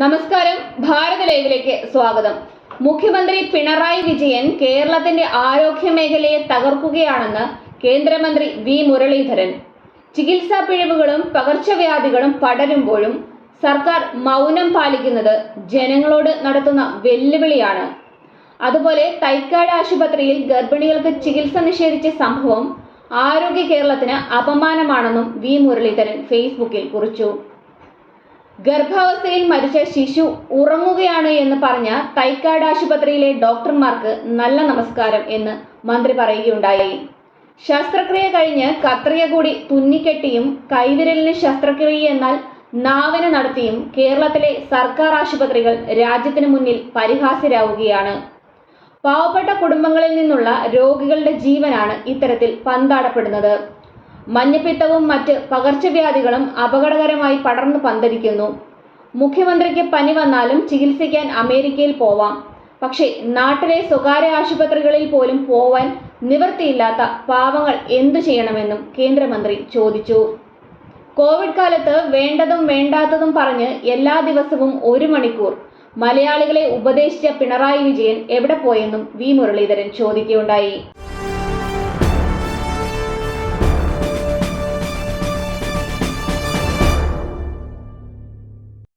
നമസ്കാരം. ഭാരത് ലൈവിലേക്ക് സ്വാഗതം. മുഖ്യമന്ത്രി പിണറായി വിജയൻ കേരളത്തിന്റെ ആരോഗ്യ മേഖലയെ തകർക്കുകയാണെന്ന് കേന്ദ്രമന്ത്രി വി മുരളീധരൻ. ചികിത്സാ പിഴവുകളും പകർച്ചവ്യാധികളും പടരുമ്പോഴും സർക്കാർ മൗനം പാലിക്കുന്നത് ജനങ്ങളോട് നടത്തുന്ന വെല്ലുവിളിയാണ്. അതുപോലെ തൈക്കാട് ആശുപത്രിയിൽ ഗർഭിണികൾക്ക് ചികിത്സ നിഷേധിച്ച സംഭവം ആരോഗ്യ കേരളത്തിന് അപമാനമാണെന്നും വി മുരളീധരൻ ഫേസ്ബുക്കിൽ കുറിച്ചു. ഗർഭാവസ്ഥയിൽ മരിച്ച ശിശു ഉറങ്ങുകയാണ് എന്ന് പറഞ്ഞ തൈക്കാട് ആശുപത്രിയിലെ ഡോക്ടർമാർക്ക് നല്ല നമസ്കാരം എന്ന് മന്ത്രി പറയുകയുണ്ടായി. ശസ്ത്രക്രിയ കഴിഞ്ഞ് കത്രിക കൂടി തുന്നിക്കെട്ടിയും കൈവിരലിന് ശസ്ത്രക്രിയ എന്നാൽ നാവിന് നടത്തിയും കേരളത്തിലെ സർക്കാർ ആശുപത്രികൾ രാജ്യത്തിന് മുന്നിൽ പരിഹാസ്യരാവുകയാണ്. പാവപ്പെട്ട കുടുംബങ്ങളിൽ നിന്നുള്ള രോഗികളുടെ ജീവനാണ് ഇത്തരത്തിൽ പന്താടപ്പെടുന്നത്. മഞ്ഞപ്പിത്തവും മറ്റ് പകർച്ചവ്യാധികളും അപകടകരമായി പടർന്നു പന്തലിക്കുന്നു. മുഖ്യമന്ത്രിക്ക് പനി വന്നാലും ചികിത്സിക്കാൻ അമേരിക്കയിൽ പോവാം. പക്ഷേ നാട്ടിലെ സ്വകാര്യ ആശുപത്രികളിൽ പോലും പോവാൻ നിവൃത്തിയില്ലാത്ത പാവങ്ങൾ എന്തു ചെയ്യണമെന്നും കേന്ദ്രമന്ത്രി ചോദിച്ചു. കോവിഡ് കാലത്ത് വേണ്ടതും വേണ്ടാത്തതും പറഞ്ഞ് എല്ലാ ദിവസവും 1 മണിക്കൂർ മലയാളികളെ ഉപദേശിച്ച പിണറായി വിജയൻ എവിടെ പോയെന്നും വി മുരളീധരൻ ചോദിക്കുകയുണ്ടായി.